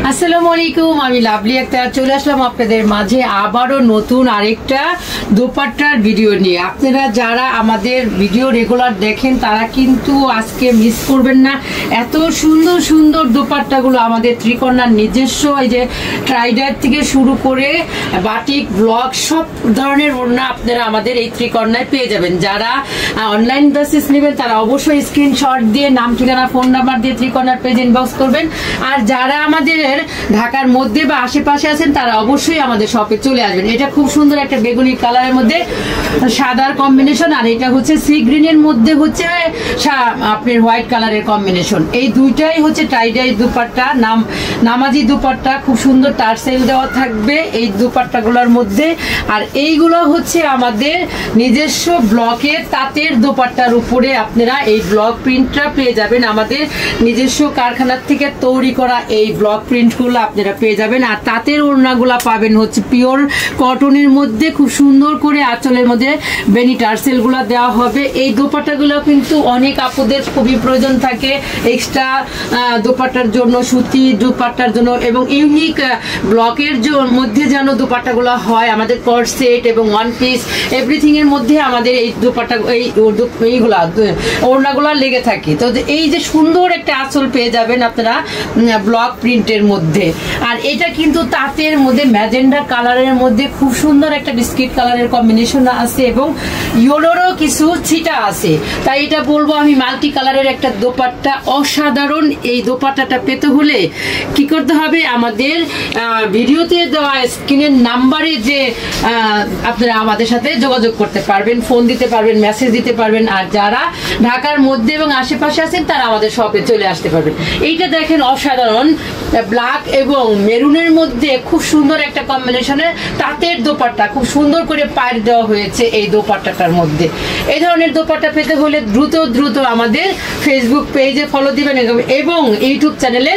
আসসালামু আলাইকুম, আমি লাভলি আক্তার চলে আসলাম আপনাদের মাঝে আবারও নতুন আরেকটা দোপাট্টার ভিডিও নিয়ে। আপনারা যারা আমাদের ভিডিও রেগুলার দেখেন তারা কিন্তু আজকে মিস করবেন না। এত সুন্দর সুন্দর দোপাট্টাগুলো আমাদের ত্রিকন্যার নিজস্ব, এই যে ট্রাইডার থেকে শুরু করে বাটিক, ব্লক সব ধরনের ওড়না আপনারা আমাদের এই ত্রিকন্যায় পেয়ে যাবেন। যারা অনলাইন বেসিস নেবেন তারা অবশ্যই স্ক্রিনশট দিয়ে নাম, ঠিকানা, ফোন নাম্বার দিয়ে ত্রিকন্যার পেজ ইনবক্স করবেন। আর যারা আমাদের ঢাকার মধ্যে বা আশেপাশে আছেন তারা অবশ্যই আমাদের শপে চলে আসবেন। এটা খুব সুন্দর একটা বেগুনি কালারের মধ্যে সাদার কম্বিনেশন, আর এটা হচ্ছে সি গ্রিনের মধ্যে হচ্ছে আপনার হোয়াইট কালারের কম্বিনেশন। এই দুইটাই হচ্ছে টাইডাই দুপাট্টা, নামাজি দুপাট্টা, খুব সুন্দর টার্সেল দেওয়া থাকবে এই দুপাট্টাগুলোর মধ্যে। আর এইগুলো হচ্ছে আমাদের নিজস্ব ব্লকের তাঁতের দোপাট্টার উপরে আপনারা এই ব্লক প্রিন্টটা পেয়ে যাবেন। আমাদের নিজস্ব কারখানার থেকে তৈরি করা এই ব্লক প্রিন্টগুলো আপনারা পেয়ে যাবেন। আর তাঁতের ওড়নাগুলো পাবেন হচ্ছে পিওর কটনের মধ্যে, খুব সুন্দর করে আঁচলের মধ্যে বেনি টার্সেলগুলো দেওয়া হবে। এই দোপাট্টাগুলো কিন্তু অনেক আপুদের খুবই প্রয়োজন থাকে এক্সট্রা দোপাট্টার জন্য, সুতি দোপাট্টার জন্য, এবং ইউনিক ব্লকের মধ্যে যেন দোপাট্টাগুলো হয়। আমাদের কট সেট এবং ওয়ান পিস এভরিথিং এর মধ্যে আমাদের এই দোপাট্টা এইগুলা ওড়নাগুলো লেগে থাকে। তো এই যে সুন্দর একটা আঁচল পেয়ে যাবেন আপনারা ব্লক প্রিন্টের মধ্যে। আর এটা কিন্তু তাঁতের মধ্যে ম্যাজেন্ডা কালারের মধ্যে খুব সুন্দর একটা বিস্কিট কালারের কম্বিনেশন আছে এবং ইয়েলোরও কিছু ছিটা আছে। তাই এটা বলবো আমি মাল্টি কালারের একটা দোপাট্টা অসাধারণ। এই দোপাট্টাটা পেতে হলে কি করতে হবে, আমাদের ভিডিওতে দেওয়া স্ক্রিনের নাম্বারে যে আপনারা আমাদের সাথে যোগাযোগ করতে পারবেন, ফোন দিতে পারবেন, মেসেজ দিতে পারবেন। আর যারা ঢাকার মধ্যে এবং আশেপাশে আছেন তারা আমাদের শপে চলে আসতে পারবেন। এইটা দেখেন অসাধারণ, ব্ল্যাক এবং মেরুনের মধ্যে খুব সুন্দর একটা কম্বিনেশনের তাঁতের দোপাট্টা, খুব সুন্দর করে পায়ের দেওয়া হয়েছে এই দোপাট্টাটার মধ্যে। এই ধরনের দোপাট্টা পেতে হলে দ্রুত আমাদের ফেসবুক পেজে ফলো দিবেন এবং ইউটিউব চ্যানেলে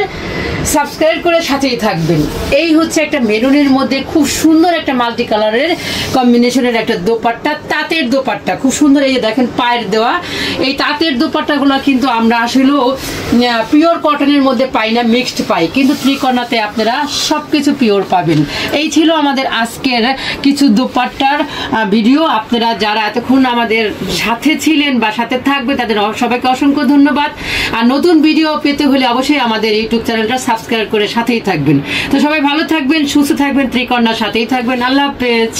সাবস্ক্রাইব করে সাথেই থাকবেন। এই হচ্ছে একটা মেরুনের মধ্যে খুব সুন্দর একটা মাল্টি কালারের কম্বিনেশনের একটা দোপাট্টা, তাঁতের দোপাট্টা, খুব সুন্দর। এই যে দেখেন পায়ের দেওয়া এই তাঁতের দোপাট্টাগুলো কিন্তু আমরা আসলেও পিওর কটনের মধ্যে পাই না, মিক্সড পাই, কিন্তু ত্রিকন্যাতে আপনারা সবকিছু পিওর পাবেন। এই ছিল আমাদের আজকের কিছু দোপাট্টার ভিডিও। আপনারা যারা এতক্ষণ আমাদের সাথে ছিলেন বা সাথে থাকবে তাদের সবাইকে অসংখ্য ধন্যবাদ। আর নতুন ভিডিও পেতে হলে অবশ্যই আমাদের ইউটিউব চ্যানেলটা সাবস্ক্রাইব করে সাথেই থাকবেন। তো সবাই ভালো থাকবেন, সুস্থ থাকবেন, ত্রিকন্যার সাথেই থাকবেন। আল্লাহ হাফেজ।